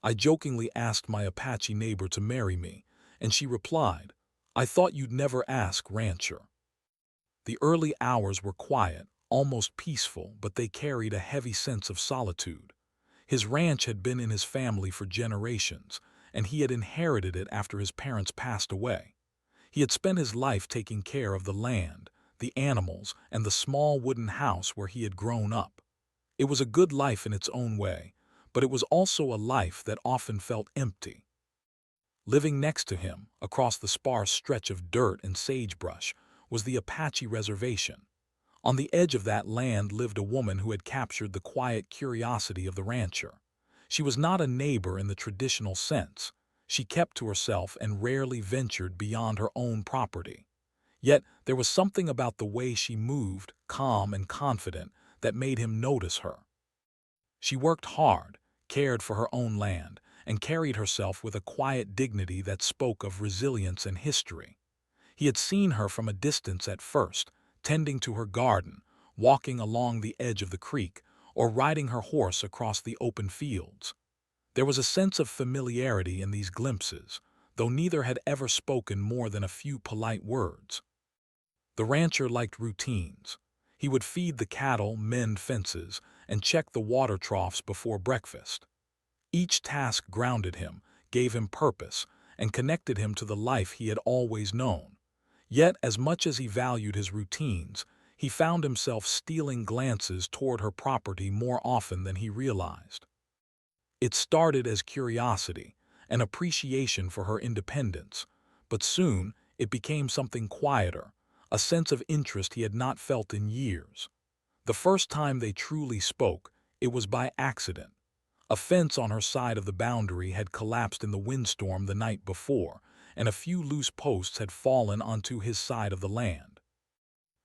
I jokingly asked my Apache neighbor to marry me, and she replied, "I thought you'd never ask, rancher." The early hours were quiet, almost peaceful, but they carried a heavy sense of solitude. His ranch had been in his family for generations, and he had inherited it after his parents passed away. He had spent his life taking care of the land, the animals, and the small wooden house where he had grown up. It was a good life in its own way, but it was also a life that often felt empty. Living next to him, across the sparse stretch of dirt and sagebrush, was the Apache reservation. On the edge of that land lived a woman who had captured the quiet curiosity of the rancher. She was not a neighbor in the traditional sense. She kept to herself and rarely ventured beyond her own property. Yet there was something about the way she moved, calm and confident, that made him notice her. She worked hard, cared for her own land, and carried herself with a quiet dignity that spoke of resilience and history. He had seen her from a distance at first, tending to her garden, walking along the edge of the creek, or riding her horse across the open fields. There was a sense of familiarity in these glimpses, though neither had ever spoken more than a few polite words. The rancher liked routines. He would feed the cattle, mend fences, and check the water troughs before breakfast. Each task grounded him, gave him purpose, and connected him to the life he had always known. Yet, as much as he valued his routines, he found himself stealing glances toward her property more often than he realized. It started as curiosity, an appreciation for her independence, but soon it became something quieter, a sense of interest he had not felt in years. The first time they truly spoke, it was by accident. A fence on her side of the boundary had collapsed in the windstorm the night before, and a few loose posts had fallen onto his side of the land.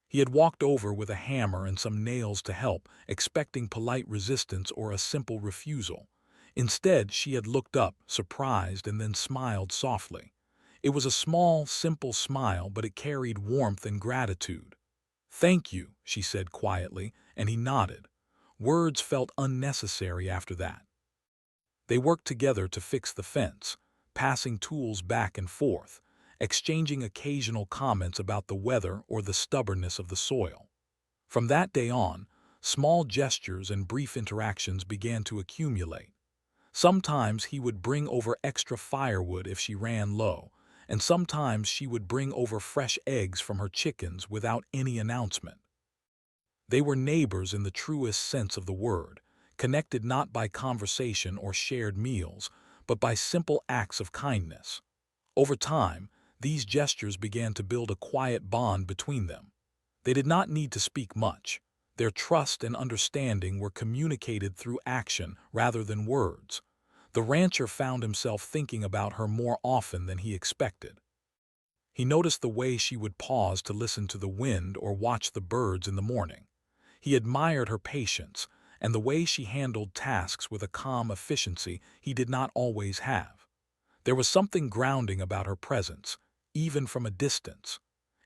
He had walked over with a hammer and some nails to help, expecting polite resistance or a simple refusal. Instead, she had looked up, surprised, and then smiled softly. It was a small, simple smile, but it carried warmth and gratitude. "Thank you," she said quietly, and he nodded. Words felt unnecessary after that. They worked together to fix the fence, passing tools back and forth, exchanging occasional comments about the weather or the stubbornness of the soil. From that day on, small gestures and brief interactions began to accumulate. Sometimes he would bring over extra firewood if she ran low, and sometimes she would bring over fresh eggs from her chickens without any announcement. They were neighbors in the truest sense of the word, connected not by conversation or shared meals, but by simple acts of kindness. Over time, these gestures began to build a quiet bond between them. They did not need to speak much. Their trust and understanding were communicated through action rather than words. The rancher found himself thinking about her more often than he expected. He noticed the way she would pause to listen to the wind or watch the birds in the morning. He admired her patience and the way she handled tasks with a calm efficiency he did not always have. There was something grounding about her presence, even from a distance.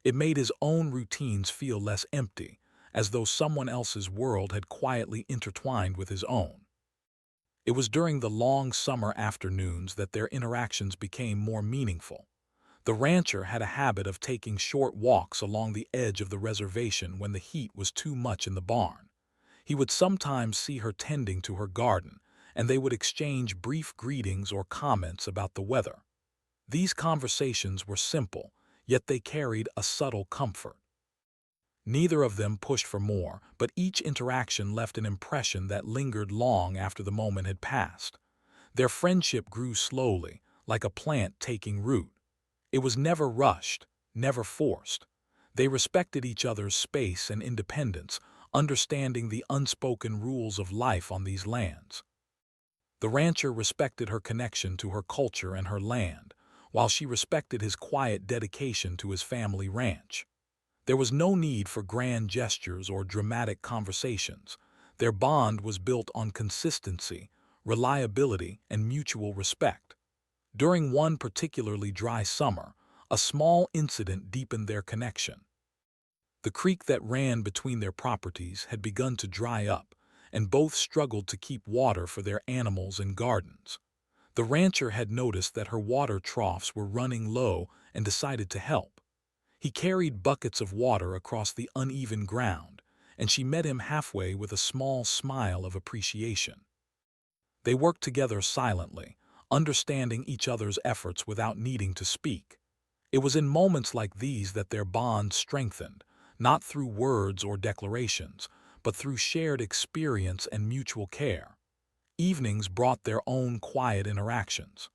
It made his own routines feel less empty, as though someone else's world had quietly intertwined with his own. It was during the long summer afternoons that their interactions became more meaningful. The rancher had a habit of taking short walks along the edge of the reservation when the heat was too much in the barn. He would sometimes see her tending to her garden, and they would exchange brief greetings or comments about the weather. These conversations were simple, yet they carried a subtle comfort. Neither of them pushed for more, but each interaction left an impression that lingered long after the moment had passed. Their friendship grew slowly, like a plant taking root. It was never rushed, never forced. They respected each other's space and independence, understanding the unspoken rules of life on these lands. The rancher respected her connection to her culture and her land, while she respected his quiet dedication to his family ranch. There was no need for grand gestures or dramatic conversations. Their bond was built on consistency, reliability, and mutual respect. During one particularly dry summer, a small incident deepened their connection. The creek that ran between their properties had begun to dry up, and both struggled to keep water for their animals and gardens. The rancher had noticed that her water troughs were running low and decided to help. He carried buckets of water across the uneven ground, and she met him halfway with a small smile of appreciation. They worked together silently, understanding each other's efforts without needing to speak. It was in moments like these that their bond strengthened, not through words or declarations, but through shared experience and mutual care. Evenings brought their own quiet interactions.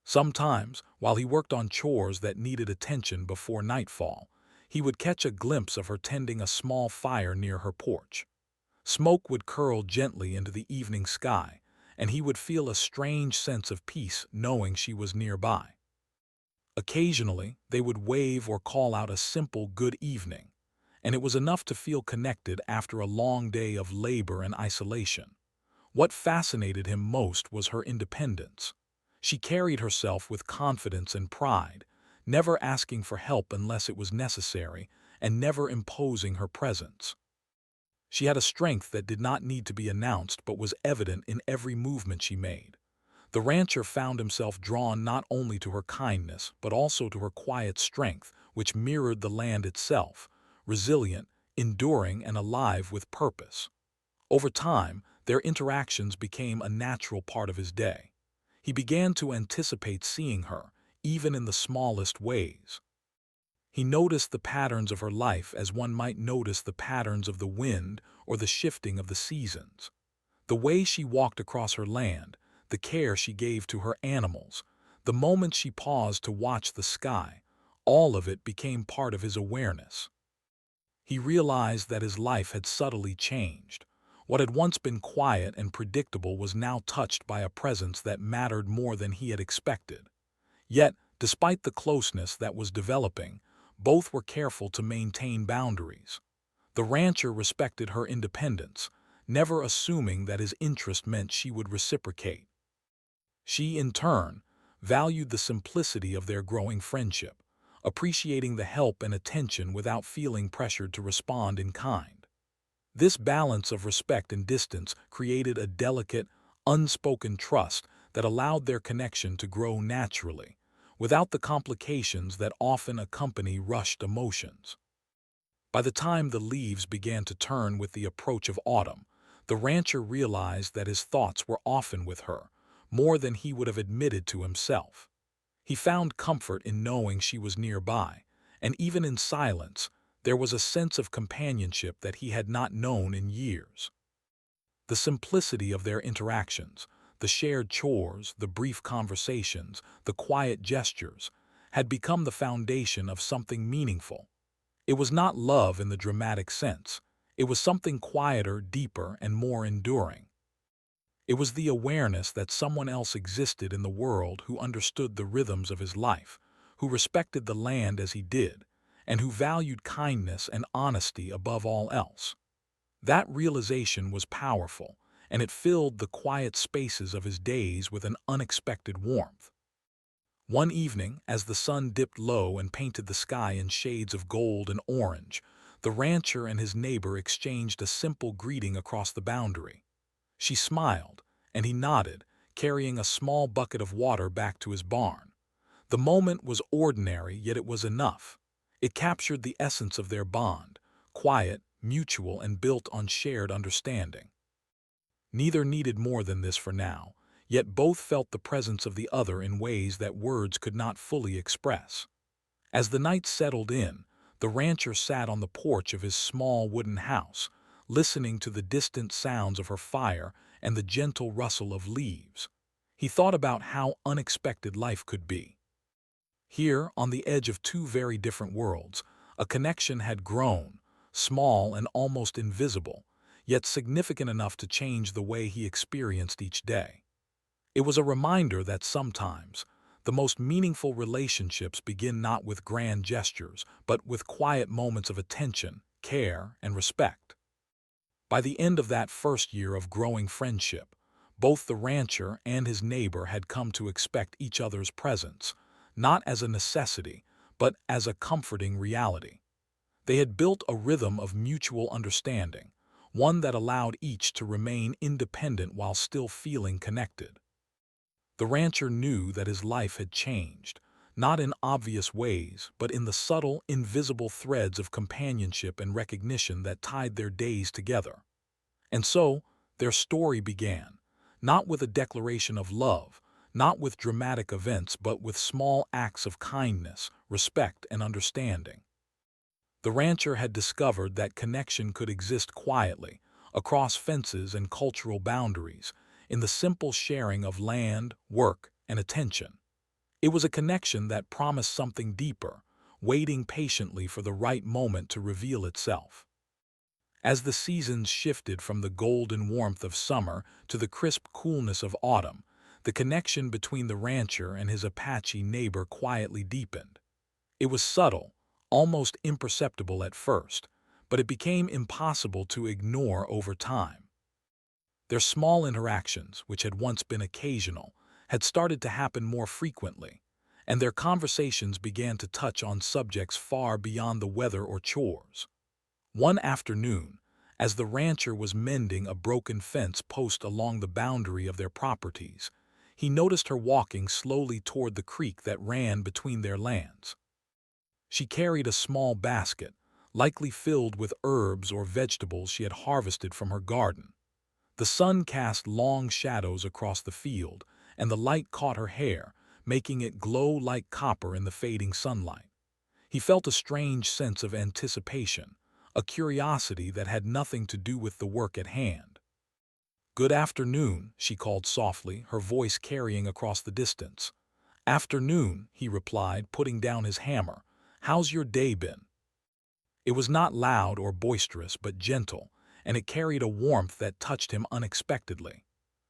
Sometimes, while he worked on chores that needed attention before nightfall, he would catch a glimpse of her tending a small fire near her porch. Smoke would curl gently into the evening sky, and he would feel a strange sense of peace knowing she was nearby. Occasionally, they would wave or call out a simple good evening, and it was enough to feel connected after a long day of labor and isolation. What fascinated him most was her independence. She carried herself with confidence and pride, never asking for help unless it was necessary, and never imposing her presence. She had a strength that did not need to be announced but was evident in every movement she made. The rancher found himself drawn not only to her kindness but also to her quiet strength, which mirrored the land itself, resilient, enduring, and alive with purpose. Over time, their interactions became a natural part of his day. He began to anticipate seeing her, even in the smallest ways. He noticed the patterns of her life as one might notice the patterns of the wind or the shifting of the seasons. The way she walked across her land, the care she gave to her animals, the moments she paused to watch the sky, all of it became part of his awareness. He realized that his life had subtly changed. What had once been quiet and predictable was now touched by a presence that mattered more than he had expected. Yet, despite the closeness that was developing, both were careful to maintain boundaries. The rancher respected her independence, never assuming that his interest meant she would reciprocate. She, in turn, valued the simplicity of their growing friendship, appreciating the help and attention without feeling pressured to respond in kind. This balance of respect and distance created a delicate, unspoken trust that allowed their connection to grow naturally, without the complications that often accompany rushed emotions. By the time the leaves began to turn with the approach of autumn, the rancher realized that his thoughts were often with her, more than he would have admitted to himself. He found comfort in knowing she was nearby, and even in silence, there was a sense of companionship that he had not known in years. The simplicity of their interactions, the shared chores, the brief conversations, the quiet gestures, had become the foundation of something meaningful. It was not love in the dramatic sense. It was something quieter, deeper, and more enduring. It was the awareness that someone else existed in the world who understood the rhythms of his life, who respected the land as he did, and who valued kindness and honesty above all else. That realization was powerful, and it filled the quiet spaces of his days with an unexpected warmth. One evening, as the sun dipped low and painted the sky in shades of gold and orange, the rancher and his neighbor exchanged a simple greeting across the boundary. She smiled, and he nodded, carrying a small bucket of water back to his barn. The moment was ordinary, yet it was enough. It captured the essence of their bond, quiet, mutual, and built on shared understanding. Neither needed more than this for now, yet both felt the presence of the other in ways that words could not fully express. As the night settled in, the rancher sat on the porch of his small wooden house, listening to the distant sounds of her fire and the gentle rustle of leaves. He thought about how unexpected life could be. Here, on the edge of two very different worlds, a connection had grown, small and almost invisible, yet significant enough to change the way he experienced each day. It was a reminder that sometimes, the most meaningful relationships begin not with grand gestures, but with quiet moments of attention, care, and respect. By the end of that first year of growing friendship, both the rancher and his neighbor had come to expect each other's presence, not as a necessity, but as a comforting reality. They had built a rhythm of mutual understanding, one that allowed each to remain independent while still feeling connected. The rancher knew that his life had changed, not in obvious ways, but in the subtle, invisible threads of companionship and recognition that tied their days together. And so, their story began, not with a declaration of love, not with dramatic events, but with small acts of kindness, respect, and understanding. The rancher had discovered that connection could exist quietly, across fences and cultural boundaries, in the simple sharing of land, work, and attention. It was a connection that promised something deeper, waiting patiently for the right moment to reveal itself. As the seasons shifted from the golden warmth of summer to the crisp coolness of autumn, the connection between the rancher and his Apache neighbor quietly deepened. It was subtle, almost imperceptible at first, but it became impossible to ignore over time. Their small interactions, which had once been occasional, had started to happen more frequently, and their conversations began to touch on subjects far beyond the weather or chores. One afternoon, as the rancher was mending a broken fence post along the boundary of their properties, he noticed her walking slowly toward the creek that ran between their lands. She carried a small basket, likely filled with herbs or vegetables she had harvested from her garden. The sun cast long shadows across the field, and the light caught her hair, making it glow like copper in the fading sunlight. He felt a strange sense of anticipation, a curiosity that had nothing to do with the work at hand. "Good afternoon," she called softly, her voice carrying across the distance. "Afternoon," he replied, putting down his hammer. "How's your day been?" It was not loud or boisterous, but gentle, and it carried a warmth that touched him unexpectedly.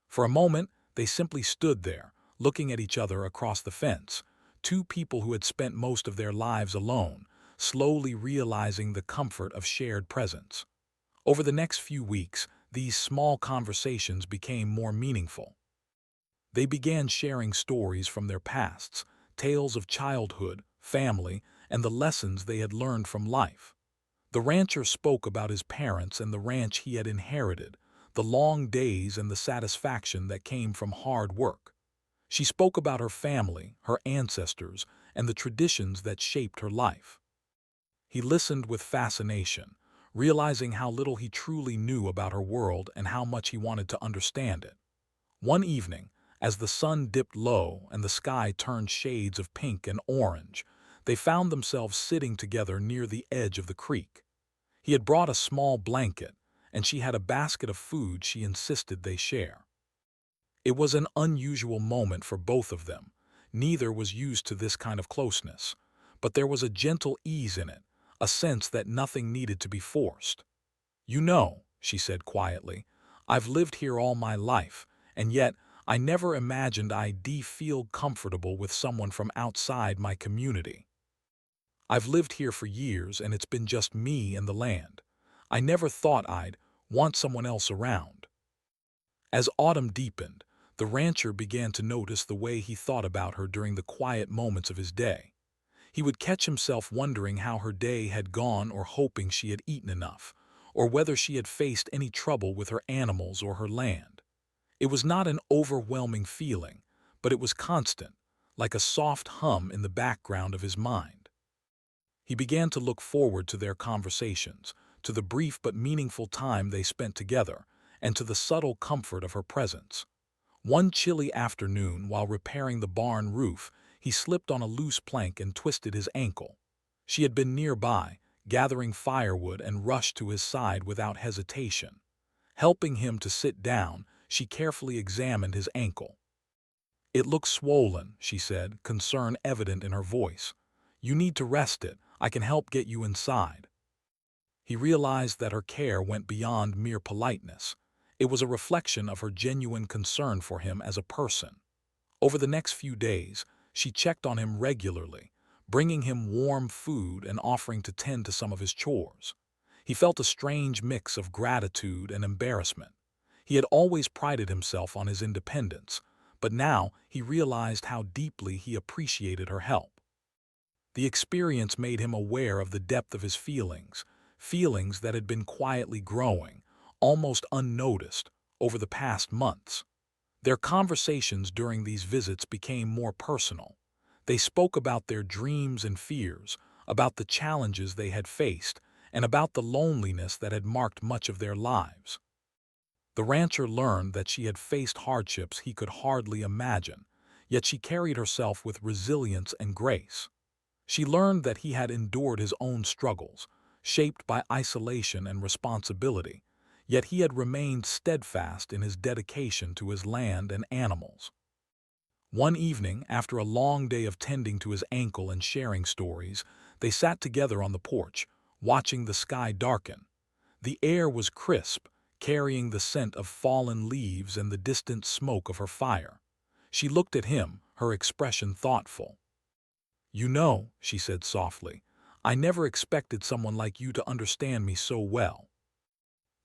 For a moment, they simply stood there, looking at each other across the fence, two people who had spent most of their lives alone, slowly realizing the comfort of shared presence. Over the next few weeks, these small conversations became more meaningful. They began sharing stories from their pasts, tales of childhood, family, and the lessons they had learned from life. The rancher spoke about his parents and the ranch he had inherited, the long days and the satisfaction that came from hard work. She spoke about her family, her ancestors, and the traditions that shaped her life. He listened with fascination, realizing how little he truly knew about her world and how much he wanted to understand it. One evening, as the sun dipped low and the sky turned shades of pink and orange, they found themselves sitting together near the edge of the creek. He had brought a small blanket, and she had a basket of food she insisted they share. It was an unusual moment for both of them. Neither was used to this kind of closeness, but there was a gentle ease in it, a sense that nothing needed to be forced. "You know," she said quietly, "I've lived here all my life, and yet I never imagined I'd feel comfortable with someone from outside my community. I've lived here for years, and it's been just me and the land. I never thought I'd want someone else around." As autumn deepened, the rancher began to notice the way he thought about her during the quiet moments of his day. He would catch himself wondering how her day had gone, or hoping she had eaten enough, or whether she had faced any trouble with her animals or her land. It was not an overwhelming feeling, but it was constant, like a soft hum in the background of his mind. He began to look forward to their conversations, to the brief but meaningful time they spent together, and to the subtle comfort of her presence. One chilly afternoon, while repairing the barn roof, he slipped on a loose plank and twisted his ankle. She had been nearby, gathering firewood, and rushed to his side without hesitation. Helping him to sit down, she carefully examined his ankle. "It looks swollen," she said, concern evident in her voice. "You need to rest it. I can help get you inside." He realized that her care went beyond mere politeness. It was a reflection of her genuine concern for him as a person. Over the next few days, she checked on him regularly, bringing him warm food and offering to tend to some of his chores. He felt a strange mix of gratitude and embarrassment. He had always prided himself on his independence, but now he realized how deeply he appreciated her help. The experience made him aware of the depth of his feelings, feelings that had been quietly growing, almost unnoticed, over the past months. Their conversations during these visits became more personal. They spoke about their dreams and fears, about the challenges they had faced, and about the loneliness that had marked much of their lives. The rancher learned that she had faced hardships he could hardly imagine, yet she carried herself with resilience and grace. She learned that he had endured his own struggles, shaped by isolation and responsibility, yet he had remained steadfast in his dedication to his land and animals. One evening, after a long day of tending to his ankle and sharing stories, they sat together on the porch, watching the sky darken. The air was crisp, carrying the scent of fallen leaves and the distant smoke of her fire. She looked at him, her expression thoughtful. "You know," she said softly, "I never expected someone like you to understand me so well."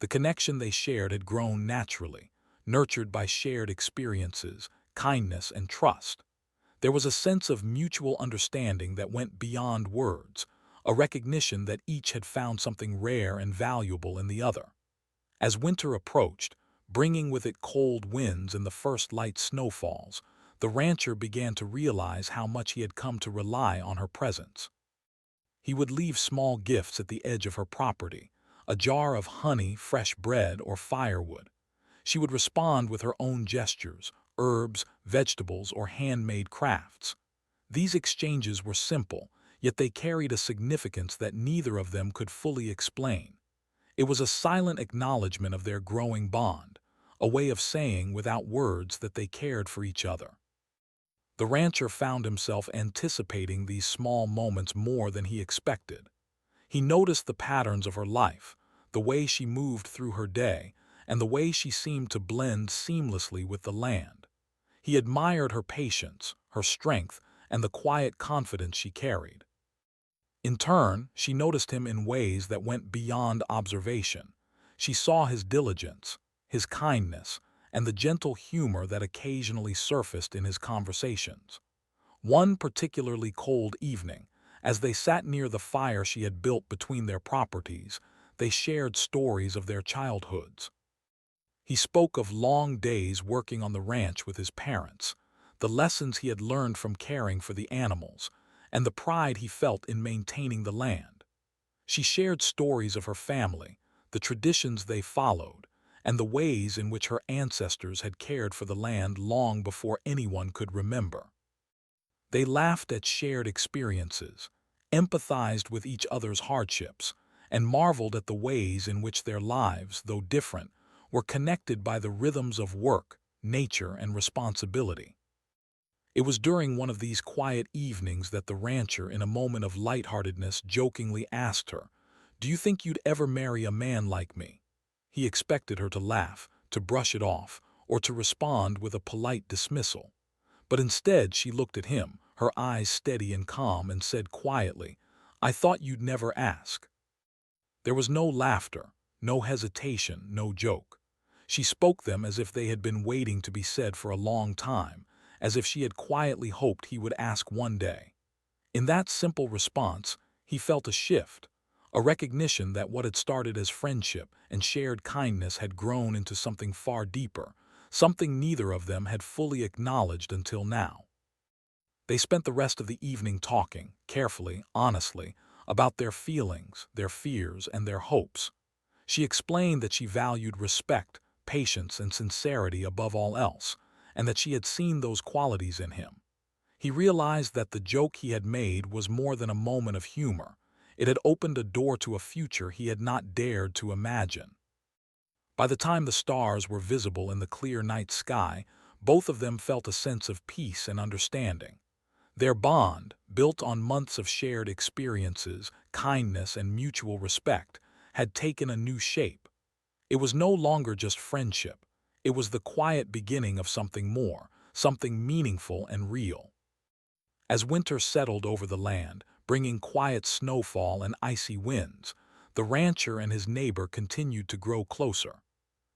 The connection they shared had grown naturally, nurtured by shared experiences, kindness, and trust. There was a sense of mutual understanding that went beyond words, a recognition that each had found something rare and valuable in the other. As winter approached, bringing with it cold winds and the first light snowfalls, the rancher began to realize how much he had come to rely on her presence. He would leave small gifts at the edge of her property, a jar of honey, fresh bread, or firewood. She would respond with her own gestures, herbs, vegetables, or handmade crafts. These exchanges were simple, yet they carried a significance that neither of them could fully explain. It was a silent acknowledgement of their growing bond, a way of saying without words that they cared for each other. The rancher found himself anticipating these small moments more than he expected. He noticed the patterns of her life, the way she moved through her day, and the way she seemed to blend seamlessly with the land. He admired her patience, her strength, and the quiet confidence she carried. In turn, she noticed him in ways that went beyond observation. She saw his diligence, his kindness, and the gentle humor that occasionally surfaced in his conversations. One particularly cold evening, as they sat near the fire she had built between their properties, they shared stories of their childhoods. He spoke of long days working on the ranch with his parents, the lessons he had learned from caring for the animals, and the pride he felt in maintaining the land. She shared stories of her family, the traditions they followed, and the ways in which her ancestors had cared for the land long before anyone could remember. They laughed at shared experiences, empathized with each other's hardships, and marveled at the ways in which their lives, though different, were connected by the rhythms of work, nature, and responsibility. It was during one of these quiet evenings that the rancher, in a moment of lightheartedness, jokingly asked her, "Do you think you'd ever marry a man like me?" He expected her to laugh, to brush it off, or to respond with a polite dismissal. But instead she looked at him, her eyes steady and calm, and said quietly, "I thought you'd never ask." There was no laughter, no hesitation, no joke. She spoke them as if they had been waiting to be said for a long time, as if she had quietly hoped he would ask one day. In that simple response, he felt a shift, a recognition that what had started as friendship and shared kindness had grown into something far deeper, something neither of them had fully acknowledged until now. They spent the rest of the evening talking, carefully, honestly, about their feelings, their fears, and their hopes. She explained that she valued respect, patience, and sincerity above all else, and that she had seen those qualities in him. He realized that the joke he had made was more than a moment of humor. It had opened a door to a future he had not dared to imagine. By the time the stars were visible in the clear night sky, both of them felt a sense of peace and understanding. Their bond, built on months of shared experiences, kindness, and mutual respect, had taken a new shape. It was no longer just friendship. It was the quiet beginning of something more, something meaningful and real. As winter settled over the land, bringing quiet snowfall and icy winds, the rancher and his neighbor continued to grow closer.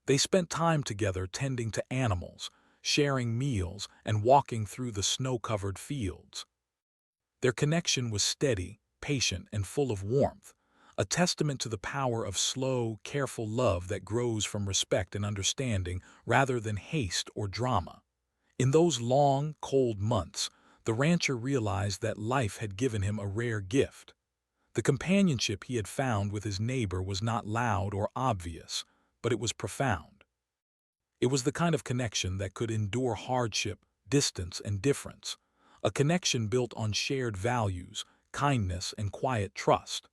They spent time together tending to animals, sharing meals, and walking through the snow-covered fields. Their connection was steady, patient, and full of warmth, a testament to the power of slow, careful love that grows from respect and understanding rather than haste or drama. In those long, cold months, the rancher realized that life had given him a rare gift. The companionship he had found with his neighbor was not loud or obvious, but it was profound. It was the kind of connection that could endure hardship, distance, and difference, a connection built on shared values, kindness, and quiet trust.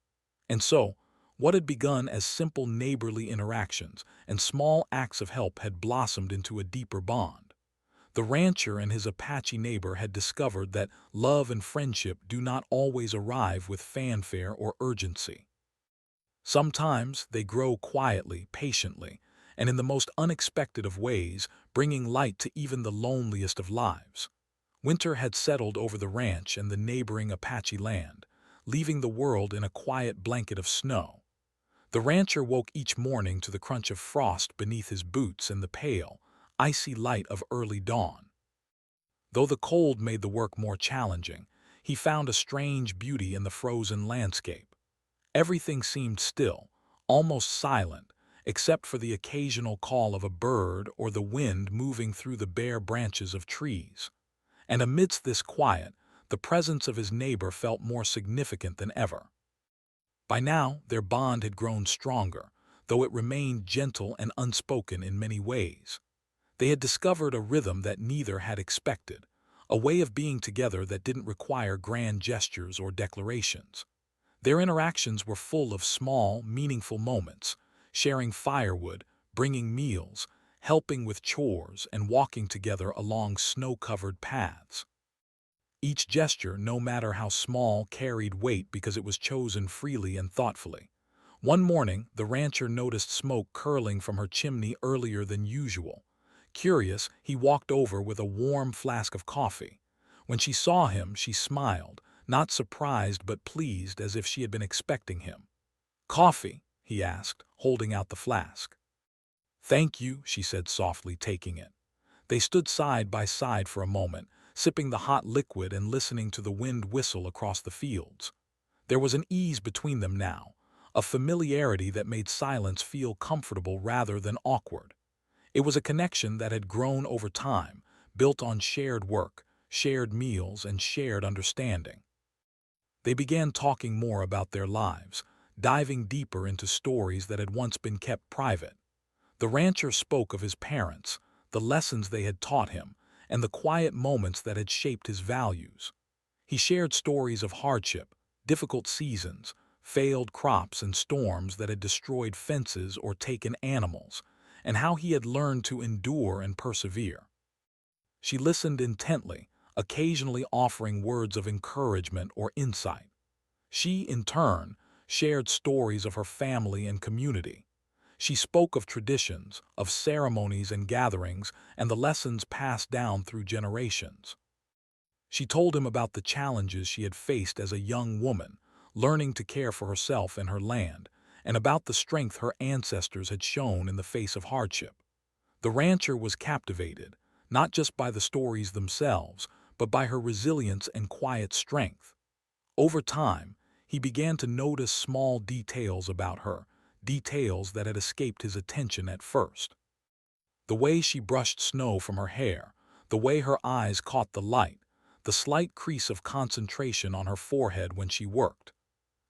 And so, what had begun as simple neighborly interactions and small acts of help had blossomed into a deeper bond. The rancher and his Apache neighbor had discovered that love and friendship do not always arrive with fanfare or urgency. Sometimes they grow quietly, patiently, and in the most unexpected of ways, bringing light to even the loneliest of lives. Winter had settled over the ranch and the neighboring Apache land, leaving the world in a quiet blanket of snow. The rancher woke each morning to the crunch of frost beneath his boots and the pale, icy light of early dawn. Though the cold made the work more challenging, he found a strange beauty in the frozen landscape. Everything seemed still, almost silent, except for the occasional call of a bird or the wind moving through the bare branches of trees. And amidst this quiet, the presence of his neighbor felt more significant than ever. By now, their bond had grown stronger, though it remained gentle and unspoken in many ways. They had discovered a rhythm that neither had expected, a way of being together that didn't require grand gestures or declarations. Their interactions were full of small, meaningful moments, sharing firewood, bringing meals, helping with chores, and walking together along snow-covered paths. Each gesture, no matter how small, carried weight because it was chosen freely and thoughtfully. One morning, the rancher noticed smoke curling from her chimney earlier than usual. Curious, he walked over with a warm flask of coffee. When she saw him, she smiled, not surprised but pleased, as if she had been expecting him. "Coffee?" he asked, holding out the flask. "Thank you," she said softly, taking it. They stood side by side for a moment, sipping the hot liquid and listening to the wind whistle across the fields. There was an ease between them now, a familiarity that made silence feel comfortable rather than awkward. It was a connection that had grown over time, built on shared work, shared meals, and shared understanding. They began talking more about their lives, diving deeper into stories that had once been kept private. The rancher spoke of his parents, the lessons they had taught him, and the quiet moments that had shaped his values. He shared stories of hardship, difficult seasons, failed crops, and storms that had destroyed fences or taken animals, and how he had learned to endure and persevere. She listened intently, occasionally offering words of encouragement or insight. She, in turn, shared stories of her family and community. She spoke of traditions, of ceremonies and gatherings, and the lessons passed down through generations. She told him about the challenges she had faced as a young woman, learning to care for herself and her land, and about the strength her ancestors had shown in the face of hardship. The rancher was captivated, not just by the stories themselves, but by her resilience and quiet strength. Over time, he began to notice small details about her, details that had escaped his attention at first. The way she brushed snow from her hair, the way her eyes caught the light, the slight crease of concentration on her forehead when she worked.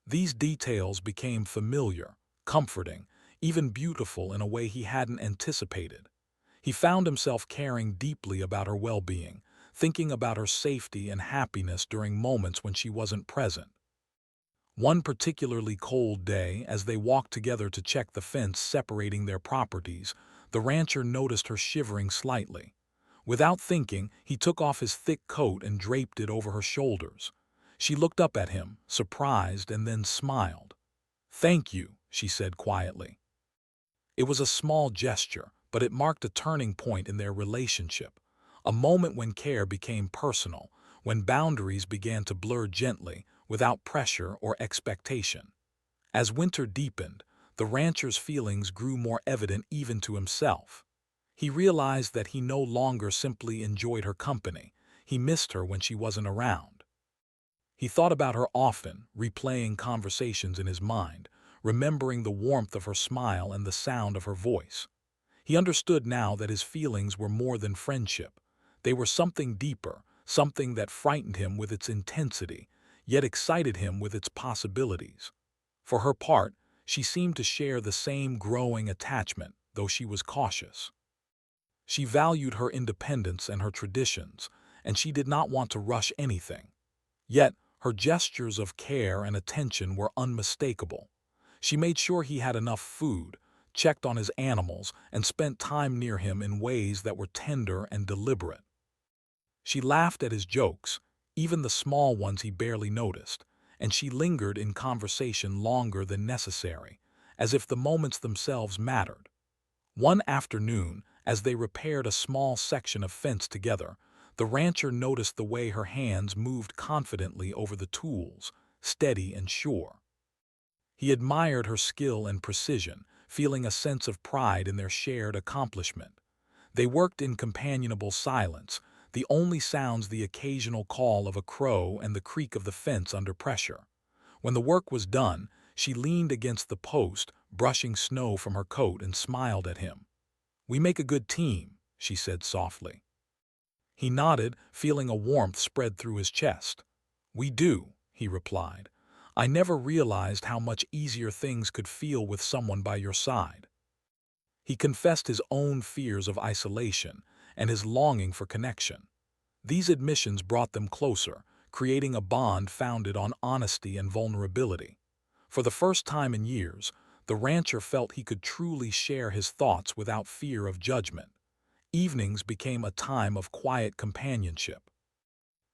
These details became familiar, comforting, even beautiful in a way he hadn't anticipated. He found himself caring deeply about her well-being, thinking about her safety and happiness during moments when she wasn't present. One particularly cold day, as they walked together to check the fence separating their properties, the rancher noticed her shivering slightly. Without thinking, he took off his thick coat and draped it over her shoulders. She looked up at him, surprised, and then smiled. "Thank you," she said quietly. It was a small gesture, but it marked a turning point in their relationship, a moment when care became personal, when boundaries began to blur gently, without pressure or expectation. As winter deepened, the rancher's feelings grew more evident even to himself. He realized that he no longer simply enjoyed her company, he missed her when she wasn't around. He thought about her often, replaying conversations in his mind, remembering the warmth of her smile and the sound of her voice. He understood now that his feelings were more than friendship. They were something deeper, something that frightened him with its intensity, yet excited him with its possibilities. For her part, she seemed to share the same growing attachment, though she was cautious. She valued her independence and her traditions, and she did not want to rush anything. Yet, her gestures of care and attention were unmistakable. She made sure he had enough food, checked on his animals, and spent time near him in ways that were tender and deliberate. She laughed at his jokes, even the small ones he barely noticed, and she lingered in conversation longer than necessary, as if the moments themselves mattered. One afternoon, as they repaired a small section of fence together, the rancher noticed the way her hands moved confidently over the tools, steady and sure. He admired her skill and precision, feeling a sense of pride in their shared accomplishment. They worked in companionable silence, the only sounds the occasional call of a crow and the creak of the fence under pressure. When the work was done, she leaned against the post, brushing snow from her coat, and smiled at him. "We make a good team," she said softly. He nodded, feeling a warmth spread through his chest. "We do," he replied. "I never realized how much easier things could feel with someone by your side." He confessed his own fears of isolation and his longing for connection. These admissions brought them closer, creating a bond founded on honesty and vulnerability. For the first time in years, the rancher felt he could truly share his thoughts without fear of judgment. Evenings became a time of quiet companionship.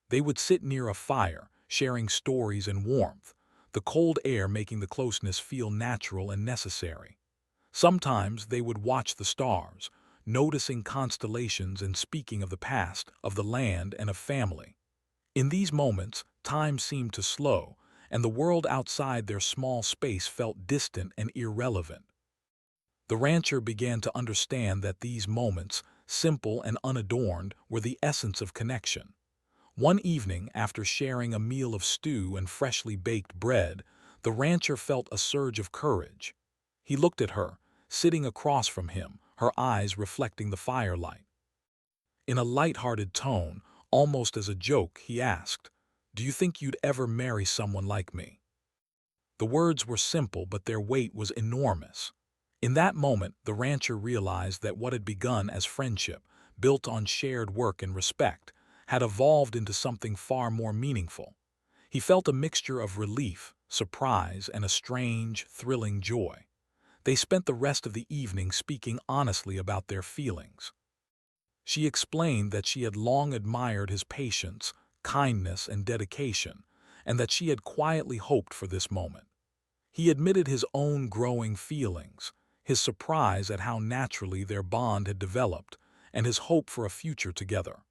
They would sit near a fire, sharing stories and warmth, the cold air making the closeness feel natural and necessary. Sometimes they would watch the stars, noticing constellations and speaking of the past, of the land, and of family. In these moments, time seemed to slow, and the world outside their small space felt distant and irrelevant. The rancher began to understand that these moments, simple and unadorned, were the essence of connection. One evening, after sharing a meal of stew and freshly baked bread, the rancher felt a surge of courage. He looked at her, sitting across from him, her eyes reflecting the firelight. In a light-hearted tone, almost as a joke, he asked, "Do you think you'd ever marry someone like me?" The words were simple, but their weight was enormous. In that moment, the rancher realized that what had begun as friendship, built on shared work and respect, had evolved into something far more meaningful. He felt a mixture of relief, surprise, and a strange, thrilling joy. They spent the rest of the evening speaking honestly about their feelings. She explained that she had long admired his patience, kindness, and dedication, and that she had quietly hoped for this moment. He admitted his own growing feelings, his surprise at how naturally their bond had developed, and his hope for a future together.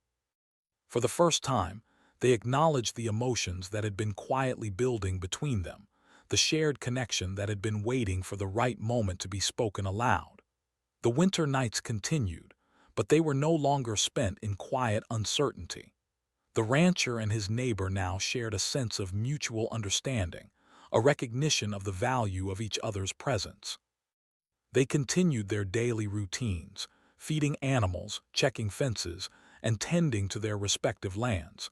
For the first time, they acknowledged the emotions that had been quietly building between them, the shared connection that had been waiting for the right moment to be spoken aloud. The winter nights continued, but they were no longer spent in quiet uncertainty. The rancher and his neighbor now shared a sense of mutual understanding, a recognition of the value of each other's presence. They continued their daily routines, feeding animals, checking fences, and tending to their respective lands.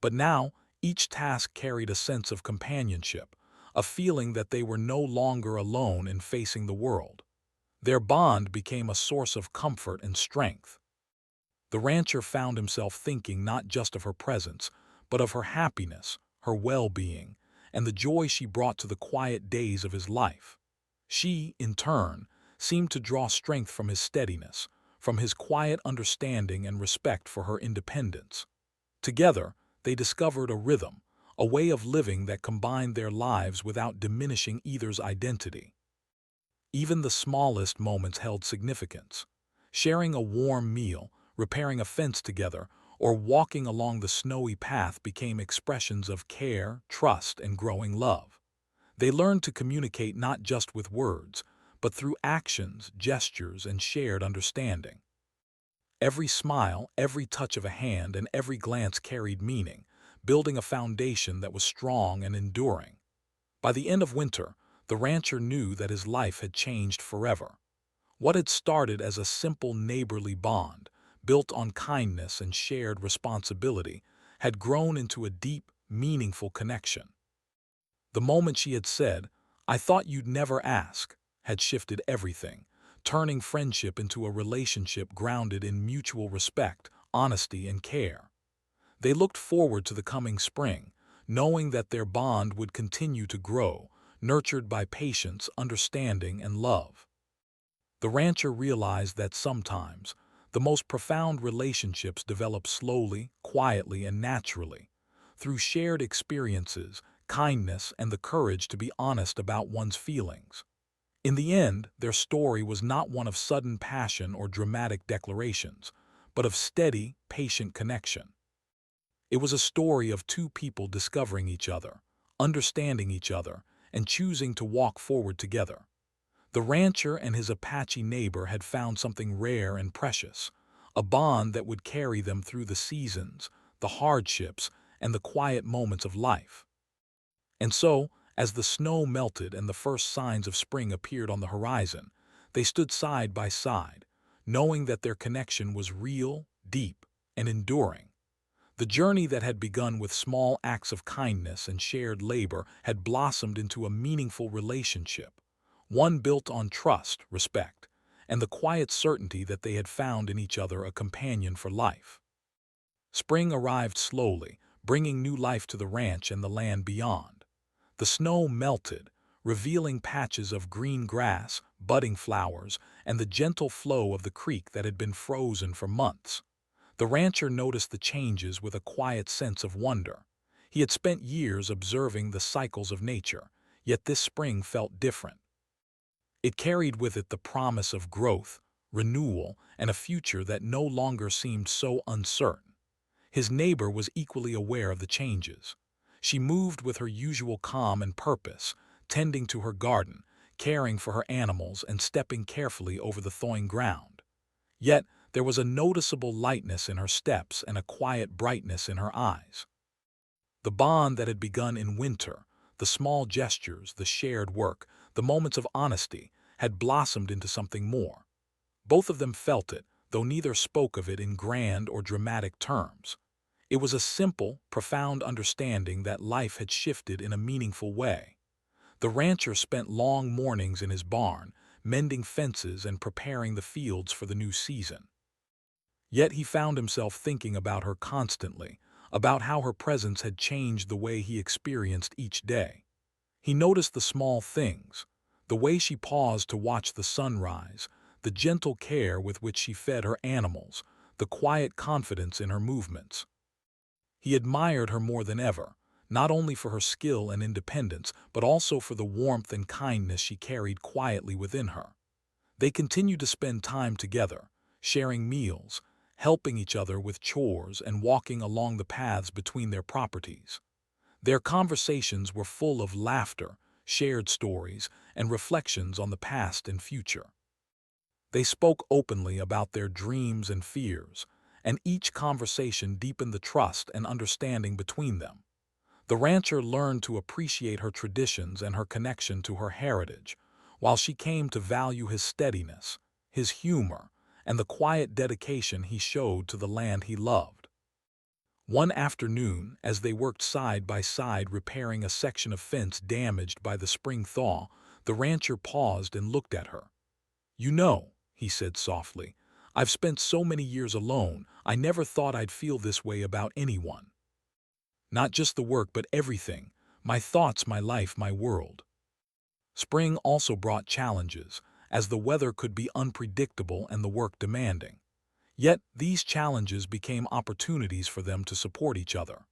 But now, each task carried a sense of companionship, a feeling that they were no longer alone in facing the world. Their bond became a source of comfort and strength. The rancher found himself thinking not just of her presence, but of her happiness, her well-being, and the joy she brought to the quiet days of his life. She, in turn, seemed to draw strength from his steadiness, from his quiet understanding and respect for her independence. Together, they discovered a rhythm, a way of living that combined their lives without diminishing either's identity. Even the smallest moments held significance. Sharing a warm meal, repairing a fence together, or walking along the snowy path became expressions of care, trust, and growing love. They learned to communicate not just with words, but through actions, gestures, and shared understanding. Every smile, every touch of a hand, and every glance carried meaning, building a foundation that was strong and enduring. By the end of winter, the rancher knew that his life had changed forever. What had started as a simple neighborly bond, built on kindness and shared responsibility, had grown into a deep, meaningful connection. The moment she had said, "I thought you'd never ask," had shifted everything, turning friendship into a relationship grounded in mutual respect, honesty, and care. They looked forward to the coming spring, knowing that their bond would continue to grow, nurtured by patience, understanding, and love. The rancher realized that sometimes the most profound relationships develop slowly, quietly, and naturally, through shared experiences, kindness, and the courage to be honest about one's feelings. In the end, their story was not one of sudden passion or dramatic declarations, but of steady, patient connection. It was a story of two people discovering each other, understanding each other, and choosing to walk forward together. The rancher and his Apache neighbor had found something rare and precious, a bond that would carry them through the seasons, the hardships, and the quiet moments of life. And so, as the snow melted and the first signs of spring appeared on the horizon, they stood side by side, knowing that their connection was real, deep, and enduring. The journey that had begun with small acts of kindness and shared labor had blossomed into a meaningful relationship, one built on trust, respect, and the quiet certainty that they had found in each other a companion for life. Spring arrived slowly, bringing new life to the ranch and the land beyond. The snow melted, revealing patches of green grass, budding flowers, and the gentle flow of the creek that had been frozen for months. The rancher noticed the changes with a quiet sense of wonder. He had spent years observing the cycles of nature, yet this spring felt different. It carried with it the promise of growth, renewal, and a future that no longer seemed so uncertain. His neighbor was equally aware of the changes. She moved with her usual calm and purpose, tending to her garden, caring for her animals, and stepping carefully over the thawing ground. Yet, there was a noticeable lightness in her steps and a quiet brightness in her eyes. The bond that had begun in winter, the small gestures, the shared work, the moments of honesty, had blossomed into something more. Both of them felt it, though neither spoke of it in grand or dramatic terms. It was a simple, profound understanding that life had shifted in a meaningful way. The rancher spent long mornings in his barn, mending fences and preparing the fields for the new season. Yet he found himself thinking about her constantly, about how her presence had changed the way he experienced each day. He noticed the small things, the way she paused to watch the sunrise, the gentle care with which she fed her animals, the quiet confidence in her movements. He admired her more than ever, not only for her skill and independence, but also for the warmth and kindness she carried quietly within her. They continued to spend time together, sharing meals, helping each other with chores, and walking along the paths between their properties. Their conversations were full of laughter, shared stories, and reflections on the past and future. They spoke openly about their dreams and fears, and each conversation deepened the trust and understanding between them. The rancher learned to appreciate her traditions and her connection to her heritage, while she came to value his steadiness, his humor, and the quiet dedication he showed to the land he loved. One afternoon, as they worked side by side repairing a section of fence damaged by the spring thaw, the rancher paused and looked at her. "You know," he said softly, "I've spent so many years alone, I never thought I'd feel this way about anyone. Not just the work, but everything, my thoughts, my life, my world." Spring also brought challenges, as the weather could be unpredictable and the work demanding. Yet these challenges became opportunities for them to support each other.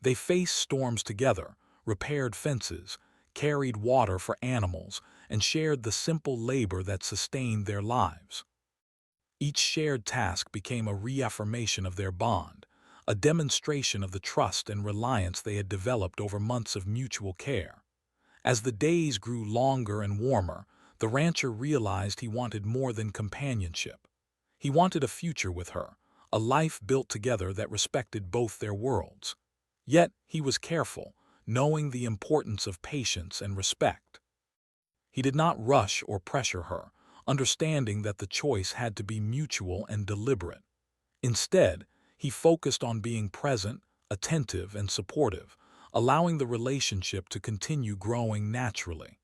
They faced storms together, repaired fences, carried water for animals, and shared the simple labor that sustained their lives. Each shared task became a reaffirmation of their bond, a demonstration of the trust and reliance they had developed over months of mutual care. As the days grew longer and warmer, the rancher realized he wanted more than companionship. He wanted a future with her, a life built together that respected both their worlds. Yet he was careful, knowing the importance of patience and respect. He did not rush or pressure her, understanding that the choice had to be mutual and deliberate. Instead, he focused on being present, attentive, and supportive, allowing the relationship to continue growing naturally.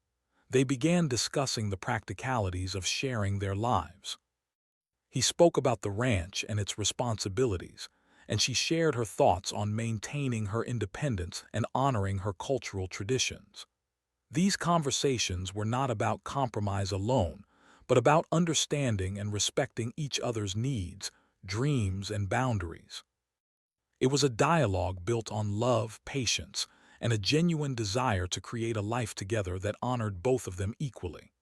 They began discussing the practicalities of sharing their lives. He spoke about the ranch and its responsibilities, and she shared her thoughts on maintaining her independence and honoring her cultural traditions. These conversations were not about compromise alone, but about understanding and respecting each other's needs, dreams, and boundaries. It was a dialogue built on love, patience, and a genuine desire to create a life together that honored both of them equally.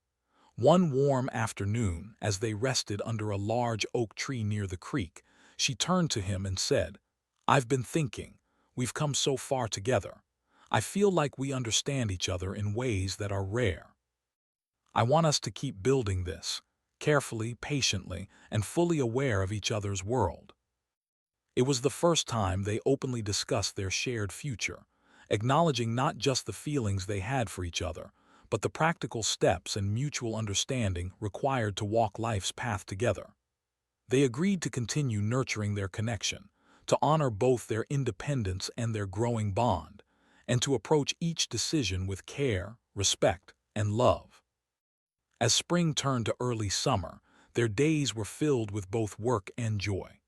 One warm afternoon, as they rested under a large oak tree near the creek, she turned to him and said, "I've been thinking, we've come so far together. I feel like we understand each other in ways that are rare. I want us to keep building this, carefully, patiently, and fully aware of each other's world." It was the first time they openly discussed their shared future, acknowledging not just the feelings they had for each other, but the practical steps and mutual understanding required to walk life's path together. They agreed to continue nurturing their connection, to honor both their independence and their growing bond, and to approach each decision with care, respect, and love. As spring turned to early summer, their days were filled with both work and joy.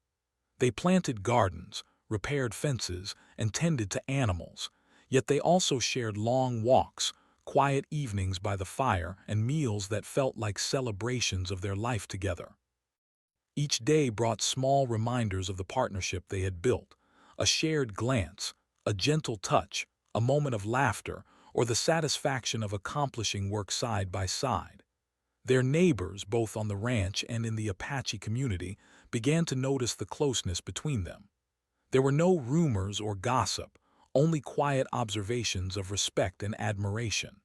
They planted gardens, repaired fences, and tended to animals, yet they also shared long walks, quiet evenings by the fire, and meals that felt like celebrations of their life together. Each day brought small reminders of the partnership they had built, a shared glance, a gentle touch, a moment of laughter, or the satisfaction of accomplishing work side by side. Their neighbors, both on the ranch and in the Apache community, began to notice the closeness between them. There were no rumors or gossip, only quiet observations of respect and admiration.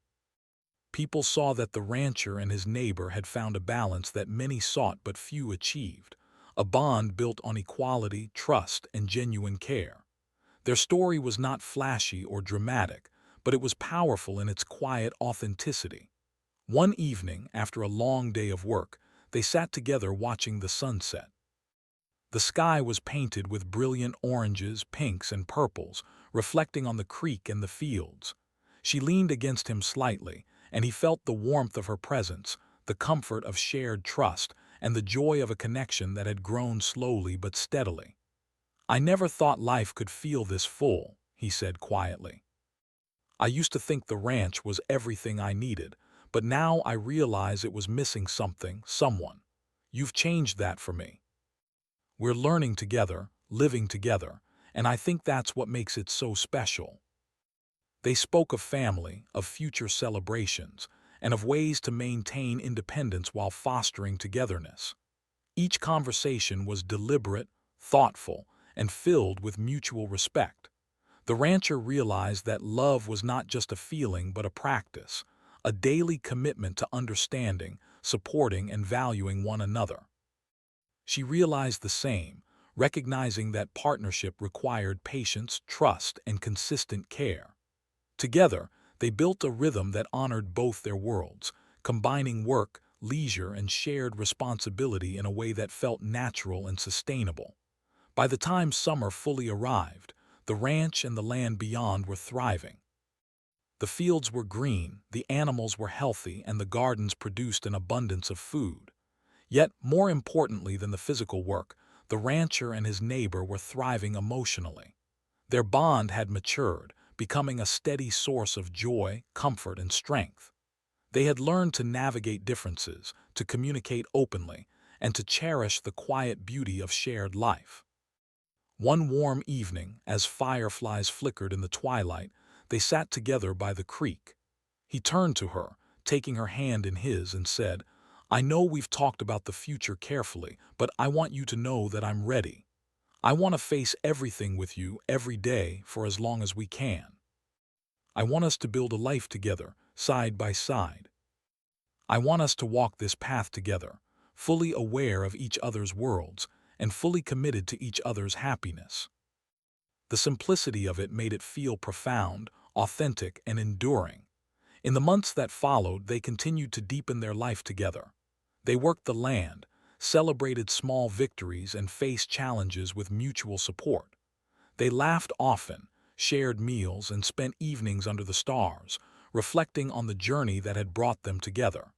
People saw that the rancher and his neighbor had found a balance that many sought but few achieved, a bond built on equality, trust, and genuine care. Their story was not flashy or dramatic, but it was powerful in its quiet authenticity. One evening, after a long day of work, they sat together watching the sunset. The sky was painted with brilliant oranges, pinks, and purples, reflecting on the creek and the fields. She leaned against him slightly, and he felt the warmth of her presence, the comfort of shared trust, and the joy of a connection that had grown slowly but steadily. "I never thought life could feel this full," he said quietly. "I used to think the ranch was everything I needed, but now I realize it was missing something, someone. You've changed that for me. We're learning together, living together, and I think that's what makes it so special." They spoke of family, of future celebrations, and of ways to maintain independence while fostering togetherness. Each conversation was deliberate, thoughtful, and filled with mutual respect. The rancher realized that love was not just a feeling but a practice, a daily commitment to understanding, supporting, and valuing one another. She realized the same, recognizing that partnership required patience, trust, and consistent care. Together, they built a rhythm that honored both their worlds, combining work, leisure, and shared responsibility in a way that felt natural and sustainable. By the time summer fully arrived, the ranch and the land beyond were thriving. The fields were green, the animals were healthy, and the gardens produced an abundance of food. Yet, more importantly than the physical work, the rancher and his neighbor were thriving emotionally. Their bond had matured, becoming a steady source of joy, comfort, and strength. They had learned to navigate differences, to communicate openly, and to cherish the quiet beauty of shared life. One warm evening, as fireflies flickered in the twilight, they sat together by the creek. He turned to her, taking her hand in his, and said, "I know we've talked about the future carefully, but I want you to know that I'm ready. I want to face everything with you every day for as long as we can. I want us to build a life together, side by side. I want us to walk this path together, fully aware of each other's worlds and fully committed to each other's happiness." The simplicity of it made it feel profound, authentic, and enduring. In the months that followed, they continued to deepen their life together. They worked the land, celebrated small victories, and faced challenges with mutual support. They laughed often, shared meals, and spent evenings under the stars, reflecting on the journey that had brought them together.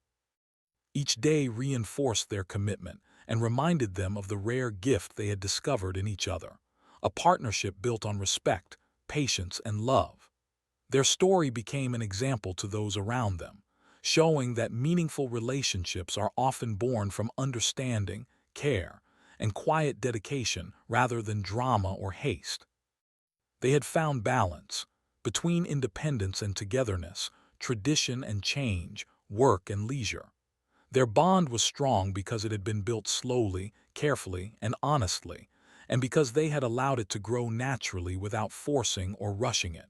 Each day reinforced their commitment and reminded them of the rare gift they had discovered in each other, a partnership built on respect, patience, and love. Their story became an example to those around them, showing that meaningful relationships are often born from understanding, care, and quiet dedication rather than drama or haste. They had found balance between independence and togetherness, tradition and change, work and leisure. Their bond was strong because it had been built slowly, carefully, and honestly, and because they had allowed it to grow naturally without forcing or rushing it.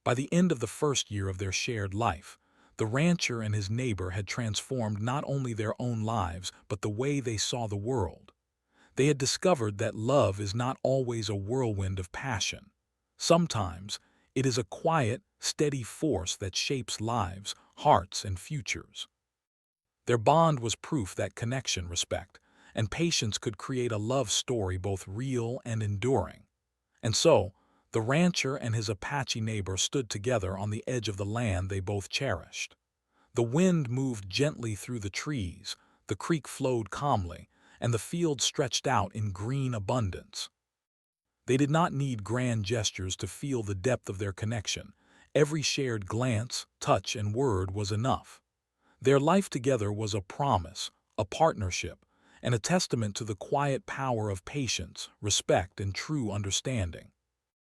By the end of the first year of their shared life, the rancher and his neighbor had transformed not only their own lives but the way they saw the world. They had discovered that love is not always a whirlwind of passion. Sometimes, it is a quiet, steady force that shapes lives, hearts, and futures. Their bond was proof that connection, respect, and patience could create a love story both real and enduring. And so, the rancher and his Apache neighbor stood together on the edge of the land they both cherished. The wind moved gently through the trees, the creek flowed calmly, and the field stretched out in green abundance. They did not need grand gestures to feel the depth of their connection. Every shared glance, touch, and word was enough. Their life together was a promise, a partnership, and a testament to the quiet power of patience, respect, and true understanding.